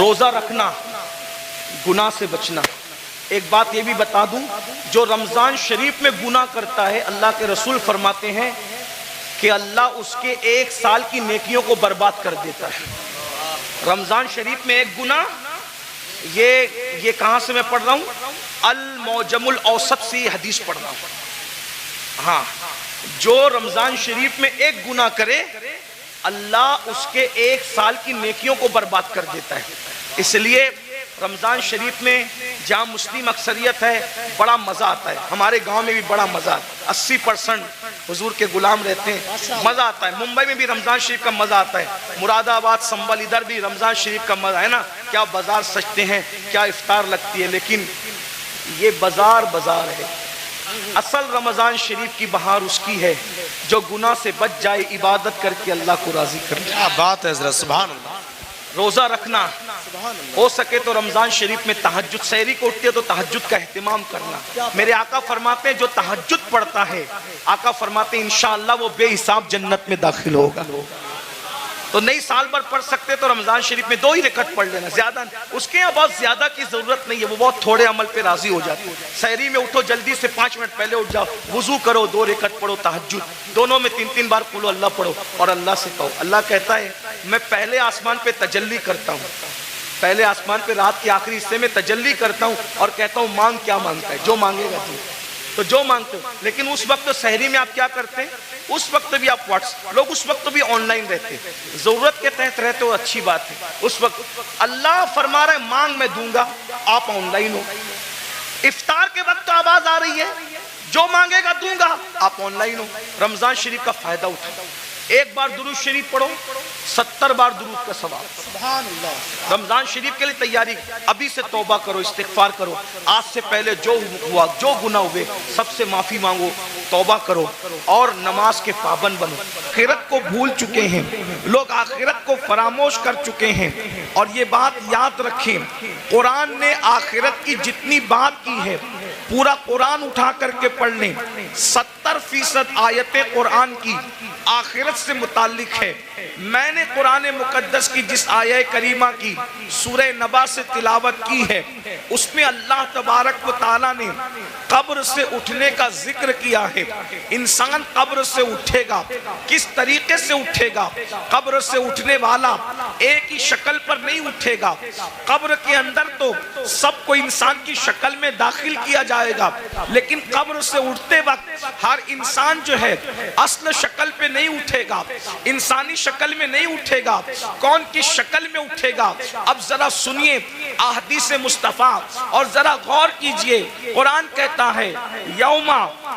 روزہ رکھنا، گناہ سے بچنا۔ ایک بات یہ بھی بتا دوں، جو رمضان شریف میں گناہ کرتا ہے، اللہ کے رسول فرماتے ہیں کہ اللہ اس کے 1 سال کی نیکیوں کو برباد کر دیتا ہے۔ رمضان شریف میں ایک گناہ، یہ کہاں سے میں پڑھ رہا ہوں؟ المعجم الاوسط سے یہ حدیث پڑھ رہا ہوں۔ ہاں، جو رمضان شریف میں ایک گناہ کرے، اللہ اس کے 1 سال کی نیکیوں کو برباد کر دیتا ہے۔ اس لیے رمضان شریف میں جہاں مسلم اکثریت ہے بڑا مزہ آتا ہے۔ ہمارے گاؤں میں بھی بڑا مزہ آتا ہے، 80% حضور کے غلام رہتے ہیں، مزہ آتا ہے۔ ممبئی میں بھی رمضان شریف کا مزہ آتا ہے، مراد آباد، سنبل، ادھر بھی رمضان شریف کا مزہ ہے نا۔ کیا بازار سجتے ہیں، کیا افطار لگتی ہے، لیکن یہ بازار ہے۔ اصل رمضان شریف کی بہار اس کی ہے جو گناہ سے بچ جائے، عبادت کر کے اللہ کو راضی کر جائے۔ کیا بات ہے حضرت، سبحان اللہ۔ روزہ رکھنا، ہو سکے تو رمضان شریف میں تہجد، سحری کو اٹھتے تو تہجد کا اہتمام کرنا۔ میرے آقا فرماتے ہیں جو تہجد پڑھتا ہے، آقا فرماتے ہیں انشاءاللہ وہ بے حساب جنت میں داخل ہوگا۔ تو نہیں سال بھر پڑھ سکتے تو رمضان شریف میں 2 ہی رکعت پڑھ لینا، زیادہ اس کے یہاں بہت زیادہ کی ضرورت نہیں ہے، وہ بہت تھوڑے عمل پہ راضی ہو جاتے ہیں۔ سحری میں اٹھو جلدی سے 5 منٹ پہلے اٹھ جاؤ، وضو کرو، 2 رکعت پڑھو تہجد، دونوں میں 3 بار قل اللہ پڑھو اور اللہ سے کہو۔ اللہ کہتا ہے میں پہلے آسمان پہ تجلی کرتا ہوں، پہلے آسمان پہ رات کے آخری حصے میں تجلی کرتا ہوں اور کہتا ہوں مانگ کیا مانگتا ہے، جو مانگے گا تو جو مانگتے ہو۔ لیکن اس وقت سحری میں آپ کیا کرتے ہیں؟ اس وقت بھی آپ لوگ اس وقت بھی آن لائن رہتے ہیں، ضرورت کے تحت رہتے ہو، اچھی بات ہے۔ اس وقت اللہ فرما رہا ہے مانگ میں دوں گا، آپ آن لائن ہو۔ افطار کے وقت تو آواز آ رہی ہے جو مانگے گا دوں گا، آپ آن لائن ہو۔ رمضان شریف کا فائدہ اٹھاؤ، 1 بار درود شریف پڑھو، 70 بار درود کا ثواب۔ سبحان اللہ۔ رمضان شریف کے لیے تیاری، ابھی سے توبہ کرو، استغفار کرو، آج سے پہلے جو ہوا، جو گناہ ہوئے سب سے معافی مانگو، توبہ کرو اور نماز کے پابند بنو۔ آخرت کو بھول چکے ہیں لوگ، آخرت کو فراموش کر چکے ہیں، اور یہ بات یاد رکھیں، قرآن نے آخرت کی جتنی بات کی ہے، پورا قرآن اٹھا کر کے پڑھ لیں، 70% آیتیں قرآن کی آخرت سے متعلق ہے۔ میں نے قرآن مقدس کی جس آیہ کریمہ کی سورہ نبا سے تلاوت کی ہے، اس میں اللہ تبارک و تعالیٰ نے قبر سے اٹھنے کا ذکر کیا ہے۔ انسان قبر سے اٹھے گا، کس طریقے سے اٹھے گا؟ قبر سے اٹھنے والا ایک ہی شکل پر نہیں اٹھے گا، قبر کے اندر تو سب کو انسان کی شکل میں داخل کیا جائے گا، لیکن قبر سے اٹھتے وقت ہر انسان جو ہے اصل شکل پہ نہیں اٹھے گا، انسانی شکل میں نہیں اٹھے گا۔ کون کس شکل میں اٹھے گا؟ اب ذرا سنیے احادیث مصطفیٰ اور ذرا غور کیجئے۔ قرآن کہتا ہے یوم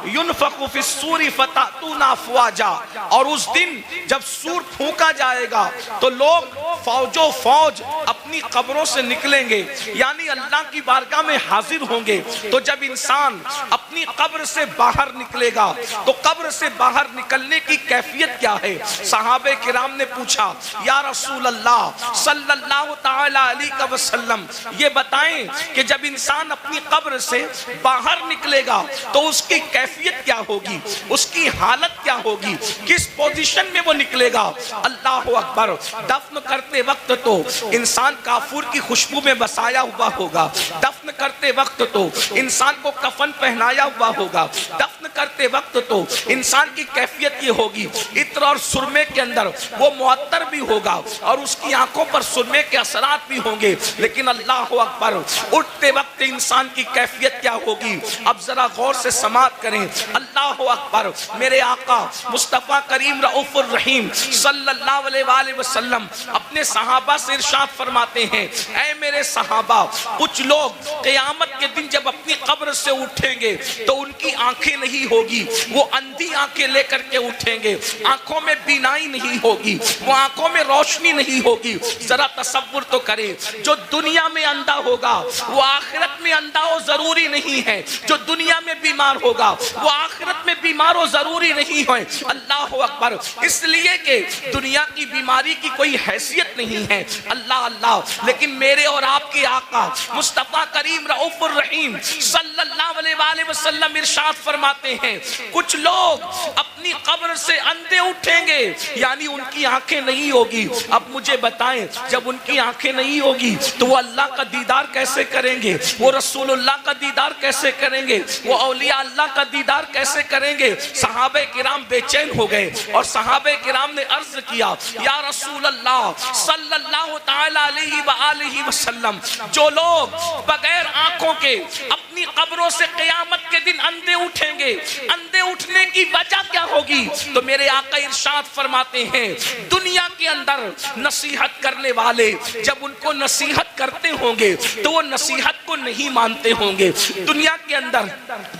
ینفخ فی الصور فتأتون افواجا، اور اس دن جب سور پھونکا جائے گا تو لوگ فوجوں فوج اپنی قبروں سے نکلیں گے، یعنی اللہ کی بارگاہ میں حاضر ہوں گے۔ تو جب انسان اپنی قبر سے باہر نکلے گا تو قبر سے باہر نکلنے کی کیفیت کیا ہے؟ صحابہ کرام نے پوچھا یا رسول اللہ صلی اللہ تعالی علیہ وسلم، یہ بتائیں کہ جب انسان اپنی قبر سے باہر نکلے گا تو اس کی کیفیت کیا ہوگی، اس کی حالت کیا ہوگی، کس پوزیشن میں وہ نکلے گا؟ اللہ اکبر۔ دفن کرتے وقت تو انسان کافور کی خوشبو میں بسایا ہوا ہوگا، دفن کرتے وقت تو انسان کو کفن پہنایا ہوا ہوگا، دفن کرتے وقت تو انسان کی کیفیت یہ ہوگی عطر اور سرمے کے اندر وہ معطر بھی ہوگا اور اس کی آنکھوں پر سرمے کے اثرات بھی ہوں گے، لیکن اللہ اکبر اٹھتے وقت انسان کی کیفیت کیا ہوگی؟ اب ذرا غور سے سماعت کریں۔ اللہ اکبر۔ میرے آقا مصطفیٰ کریم رؤوف الرحیم صلی اللہ علیہ وآلہ وسلم اپنے صحابہ سے ارشاد فرماتے ہیں، اے میرے صحابہ، کچھ لوگ قیامت کے دن جب اپنی قبر سے اٹھیں گے تو ان کی آنکھیں نہیں ہوگی، وہ اندھی آنکھیں لے کر کے اٹھیں گے، آنکھوں میں بینائی نہیں ہوگی، وہ آنکھوں میں روشنی نہیں ہوگی۔ ذرا تصور تو کریں، جو دنیا میں اندھا ہوگا وہ آخرت میں اندھا ہو ضروری نہیں ہے، جو دنیا میں بیمار ہوگا وہ آخرت میں بیمار ہو ضروری نہیں ہے۔ اللہ اکبر۔ اس لیے کہ دنیا کی بیماری کی کوئی حیثیت نہیں ہے، اللہ اللہ، لیکن میرے اور آپ کے آقا مصطفیٰ کریم رؤوف الرحیم صلی اللہ علیہ وآلہ وسلم وسلم ارشاد فرماتے ہیں کچھ لوگ اپنی قبر سے اندھے اٹھیں گے، یعنی ان کی آنکھیں نہیں ہوگی۔ اب مجھے بتائیں جب ان کی آنکھیں نہیں ہوگی تو وہ اللہ کا دیدار کیسے کریں گے؟ وہ رسول اللہ کا دیدار کیسے کریں گے؟ وہ اولیاء اللہ کا دیدار کیسے کریں گے؟ صحابہ کرام بے چین ہو گئے اور صحابہ کرام نے عرض کیا یا رسول اللہ صلی اللہ تعالی علیہ وآلہ وسلم، جو لوگ بغیر آنکھوں کے اپنی قبروں سے قیامت کے دن اندھے اٹھیں گے، اندھے اٹھنے کی وجہ کیا ہوگی؟ تو میرے آقا ارشاد فرماتے ہیں دنیا کے اندر نصیحت کرنے والے جب ان کو نصیحت کرتے ہوں گے تو وہ نصیحت کو نہیں مانتے ہوں گے۔ دنیا کے اندر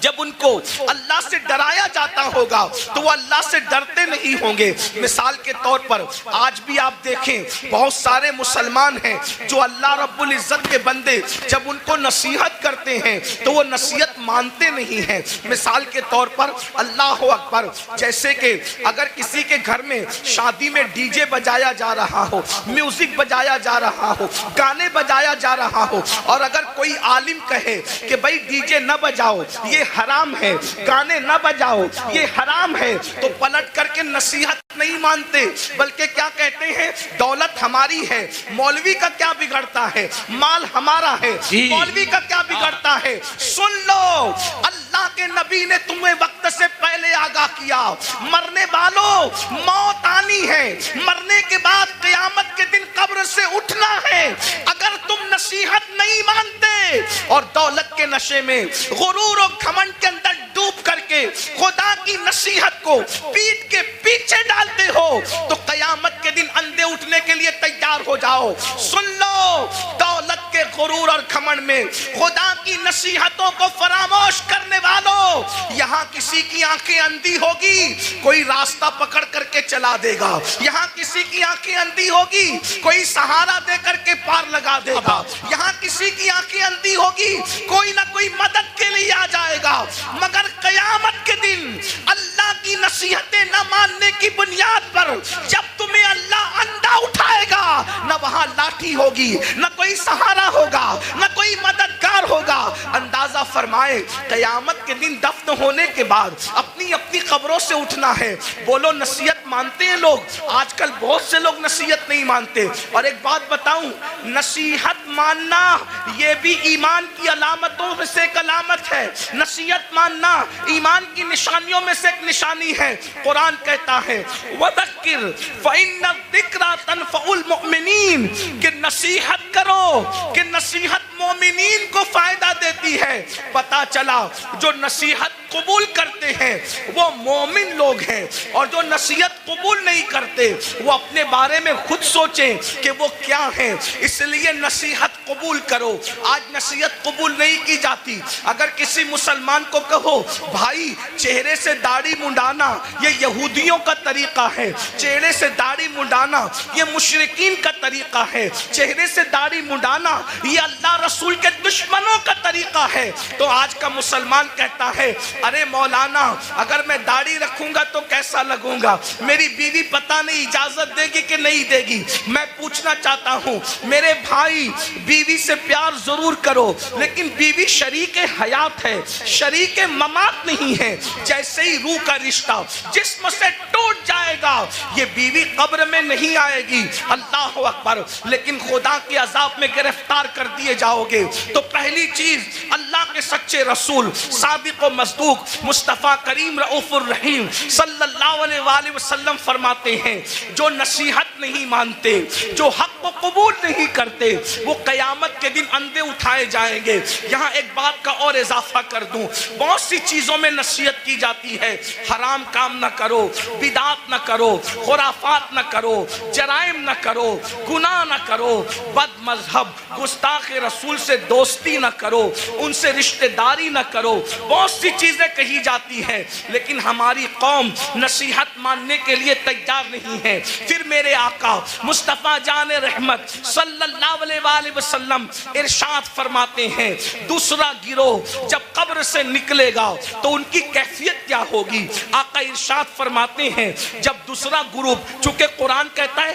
جب ان کو اللہ سے ڈرایا جاتا ہوگا تو وہ اللہ سے ڈرتے نہیں ہوں گے۔ مثال کے طور پر آج بھی آپ دیکھیں بہت سارے مسلمان ہیں جو اللہ رب العزت کے بندے جب ان کو نصیحت کرتے ہیں تو وہ نصیحت مانتے نہیں ہیں۔ مثال کے طور پر اللہ اکبر، جیسے کہ اگر کسی کے گھر میں شادی میں ڈی جے بجایا جا رہا ہو، میوزک بجایا جا رہا ہو، گانے بجایا جا رہا ہو، اور اگر کوئی عالم کہے کہ بھائی ڈی جے نہ بجاؤ یہ حرام ہے، گانے نہ بجاؤ یہ حرام ہے، تو پلٹ کر کے نصیحت نہیں مانتے بلکہ کیا کہتے ہیں دولت ہماری ہے، مولوی کا کیا بگڑتا ہے، مال ہمارا ہے، مولوی کا کیا بگڑتا ہے۔ سن لو اللہ کے نبی نے تمہیں وقت سے پہلے آگاہ کیا، مرنے والوں موت آنی ہے، مرنے کے بعد قیامت کے دن قبر سے اٹھنا ہے۔ اگر تم نصیحت نہیں مانتے اور دولت کے نشے میں غرور و گھمنڈ کے اندر ڈوب کر کے خدا کی نصیحت کو پیٹ کے پیچھے ڈالتے ہو تو قیامت کے دن اندھے اٹھنے کے لیے تیار ہو جاؤ۔ سن لو دولت کے غرور اور گھمنڈ میں خدا کی نصیحتوں کو فراموش کرنے والوں، یہاں کسی کی آنکھیں اندھی ہوگی کوئی راستہ پکڑ کر کے چلا دے گا، یہاں کسی کی آنکھیں اندھی ہوگی کوئی سہارا دے کر کے پار لگا دے گا، یہاں کسی کی آنکھیں اندھی ہوگی کوئی نہ کوئی مدد کے لیے آ جائے گا، مگر قیامت کے دن اللہ کی نصیحتیں نہ ماننے کی بنیاد پر جب تمہیں اللہ اندھا اٹھائے گا نہ وہاں لاٹھی ہوگی، نہ کوئی سہارا ہوگا، نہ کوئی مددگار ہوگا۔ اندازہ فرمائے قیامت کے دن دفن ہونے کے بعد اپنی اپنی قبروں سے اٹھنا ہے۔ بولو نصیحت مانتے ہیں لوگ؟ آج کل بہت سے لوگ نصیحت نہیں مانتے۔ اور ایک بات بتاؤں، نصیحت ماننا یہ بھی ایمان کی علامتوں میں سے ایک علامت ہے۔ نصیحت ماننا ایمان کی نشانیوں میں سے ایک نشانی ہے۔ قرآن کہتا ہے وَذَكِّرْ فَإِنَّ الذِّكْرَى تَنفَعُ الْمُؤْمِنِينَ، کہ نصیحت کرو کہ نصیحت مومنین کو فائدہ دیتی ہے۔ پتا چلا جو نصیحت قبول کرتے ہیں وہ مومن لوگ ہیں، اور جو نصیحت قبول نہیں کرتے وہ اپنے بارے میں خود سوچیں کہ وہ کیا ہیں۔ اس لیے نصیحت قبول کرو۔ آج نصیحت قبول نہیں کی جاتی۔ اگر کسی مسلمان کو کہو بھائی چہرے سے داڑھی منڈانا یہ یہودیوں کا طریقہ ہے، چہرے سے داڑھی منڈانا یہ مشرکین کا طریقہ ہے، چہرے سے داڑھی منڈانا یہ اللہ رسول کے دشمنوں کا طریقہ ہے، تو آج کا مسلمان کہتا ہے ارے مولانا اگر میں داڑھی رکھوں گا تو کیسا لگوں گا، میری بیوی پتہ نہیں اجازت دے گی کہ نہیں دے گی۔ میں پوچھنا چاہتا ہوں میرے بھائی، بیوی سے پیار ضرور کرو لیکن بیوی شریک حیات ہے، شریک ممات نہیں ہے۔ جیسے ہی روح کا رشتہ جسم سے ٹوٹ جائے گا یہ بیوی قبر میں نہیں آئے گی، اللہ اکبر، لیکن خدا کے عذاب میں گرفتار کر دیے جاؤ گے۔ تو پہلی چیز اللہ کے سچے رسول صادق و مصدوق مصطفیٰ کریم رؤوف الرحیم صلی اللہ علیہ وآلہ وسلم فرماتے ہیں جو نصیحت نہیں مانتے، جو حق کو قبول نہیں کرتے، وہ قیامت کے دن اندھے اٹھائے جائیں گے۔ یہاں ایک بات کا اور اضافہ کر دوں، بہت سی چیزوں میں نصیحت کی جاتی ہے، حرام کام نہ کرو، بدعات نہ کرو، خرافات نہ کرو، جرائم نہ کرو، گناہ نہ کرو، بد مذہب گستاخ رسول سے دوستی نہ کرو، ان سے رشتہ داری نہ کرو، بہت سی چیزیں کہی جاتی ہیں، لیکن ہماری قوم نصیحت ماننے کے لیے تیار نہیں ہے۔ پھر میرے آقا مصطفیٰ جان رحمت صلی اللہ علیہ وآلہ وسلم ارشاد فرماتے ہیں دوسرا گروہ جب قبر سے نکلے گا تو ان کی کیفیت کیا ہوگی؟ آقا ارشاد فرماتے ہیں جب دوسرا گروپ، چونکہ قرآن کہتا ہے